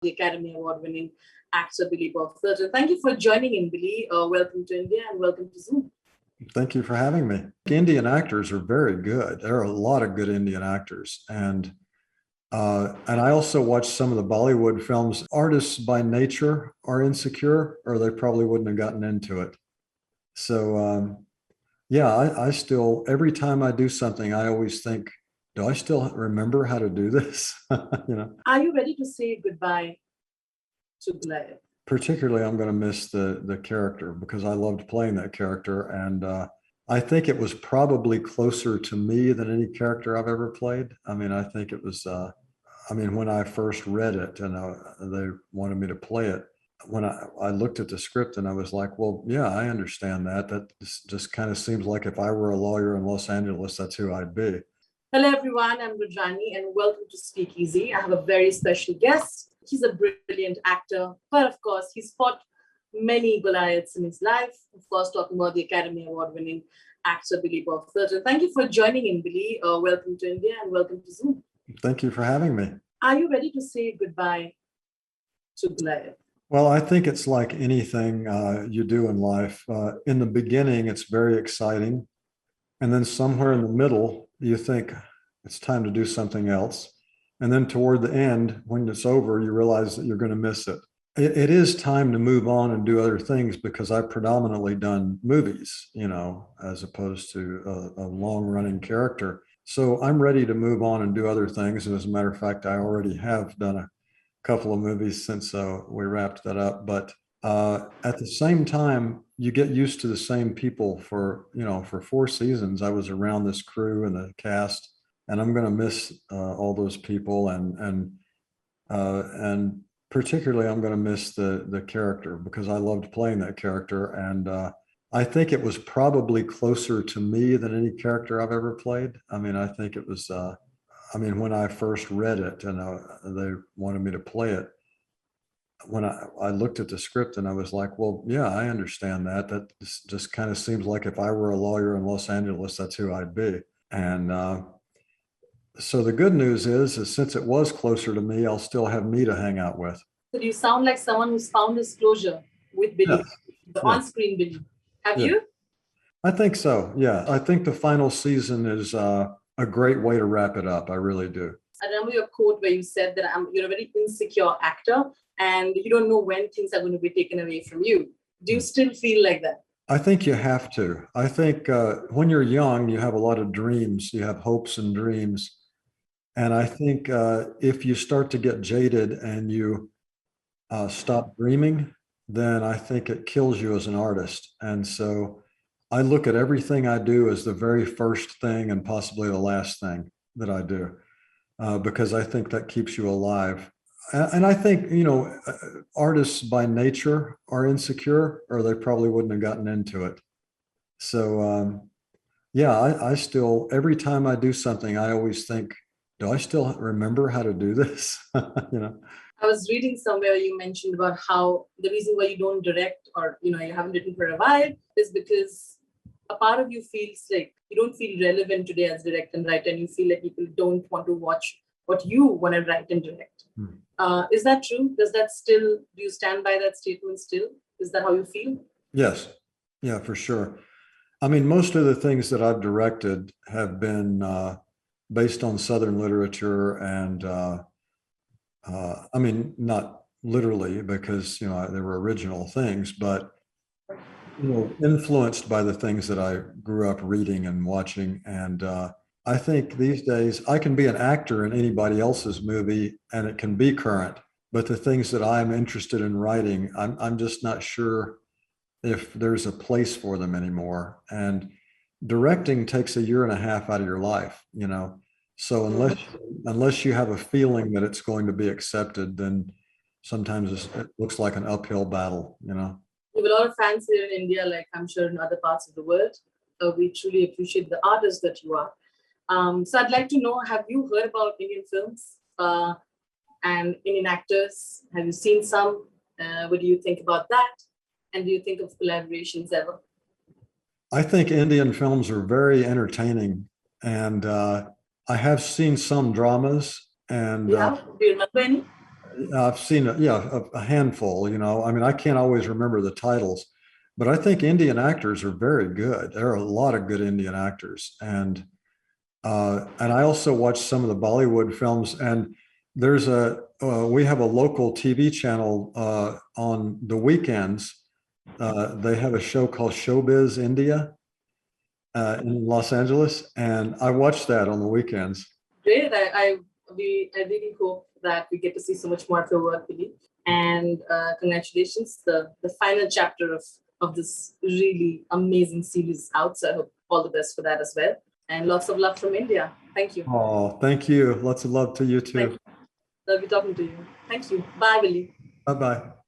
the Academy Award-winning actor Billy Bob Thornton. Thank you for joining in, Billy. Welcome to India and welcome to Zoom. Thank you for having me. Indian actors are very good. There are a lot of good Indian actors. And I also watched some of the Bollywood films. Artists by nature are insecure, or they probably wouldn't have gotten into it. So, I still, every time I do something, I always think, do I still remember how to do this? Are you ready to say goodbye to Goliath? Particularly, I'm going to miss the character because I loved playing that character. And I think it was probably closer to me than any character I've ever played. I mean, I think it was, when I first read it and they wanted me to play it, when I looked at the script and I was like, well, yeah, I understand that. That just kind of seems like if I were a lawyer in Los Angeles, that's who I'd be. Hello, everyone. I'm Rajani and welcome to Speakeasy. I have a very special guest. He's a brilliant actor, but of course, he's fought many Goliaths in his life. Of course, talking about the Academy Award-winning actor Billy Bob Thornton. Thank you for joining in, Billy. Welcome to India and welcome to Zoom. Thank you for having me. Are you ready to say goodbye to Goliath? Well, I think it's like anything you do in life. In the beginning, it's very exciting. And then somewhere in the middle, you think it's time to do something else. And then toward the end, when it's over, you realize that you're going to miss it. It is time to move on and do other things because I've predominantly done movies, as opposed to a long-running character. So I'm ready to move on and do other things. And as a matter of fact, I already have done a couple of movies since we wrapped that up. But at the same time, you get used to the same people for 4 seasons. I was around this crew and the cast, and I'm going to miss all those people, and particularly I'm going to miss the character because I loved playing that character. And I think it was probably closer to me than any character I've ever played. I mean, I think it was, when I first read it and they wanted me to play it, when I looked at the script and I was like, well, yeah, I understand that. That just kind of seems like if I were a lawyer in Los Angeles, that's who I'd be. And so the good news is since it was closer to me, I'll still have me to hang out with. So you sound like someone who's found his closure with Billy, the on-screen Billy. Have you? I think so. Yeah. I think the final season is a great way to wrap it up. I really do. I remember your quote where you said that you're a very insecure actor and you don't know when things are going to be taken away from you. Do you still feel like that? I think you have to. I think when you're young, you have a lot of dreams. You have hopes and dreams. And I think if you start to get jaded and you stop dreaming, then I think it kills you as an artist. And so I look at everything I do as the very first thing and possibly the last thing that I do, because I think that keeps you alive. And I think, artists by nature are insecure, or they probably wouldn't have gotten into it. So, I still, every time I do something, I always think, do I still remember how to do this? I was reading somewhere you mentioned about how the reason why you don't direct or, you haven't written for a while is because a part of you feels like you don't feel relevant today as direct and write, and you feel like people don't want to watch what you want to write and direct. Is that true? Do you stand by that statement still? Is that how you feel? Yes. Yeah, for sure. I mean, most of the things that I've directed have been based on Southern literature and not literally because, they were original things, but, influenced by the things that I grew up reading and watching. And I think these days I can be an actor in anybody else's movie and it can be current, but the things that I'm interested in writing, I'm just not sure if there's a place for them anymore. And directing takes 1.5 years out of your life, So unless you have a feeling that it's going to be accepted, then sometimes it looks like an uphill battle, You have a lot of fans here in India, like I'm sure in other parts of the world. We truly appreciate the artist that you are. So I'd like to know, have you heard about Indian films and Indian actors? Have you seen some? What do you think about that? And do you think of collaborations ever? I think Indian films are very entertaining, and I have seen some dramas. And do you remember any? I've seen a handful, you know. I mean, I can't always remember the titles, but I think Indian actors are very good. There are a lot of good Indian actors, and I also watch some of the Bollywood films. And there's we have a local TV channel on the weekends. They have a show called Showbiz India in Los Angeles, and I watch that on the weekends. Great. I really hope that we get to see so much more of your work, Billy. And congratulations, the final chapter of this really amazing series is out. So I hope all the best for that as well. And lots of love from India. Thank you. Oh, thank you. Lots of love to you too. Love you talking to you. Thank you. Bye, Billy. Bye bye.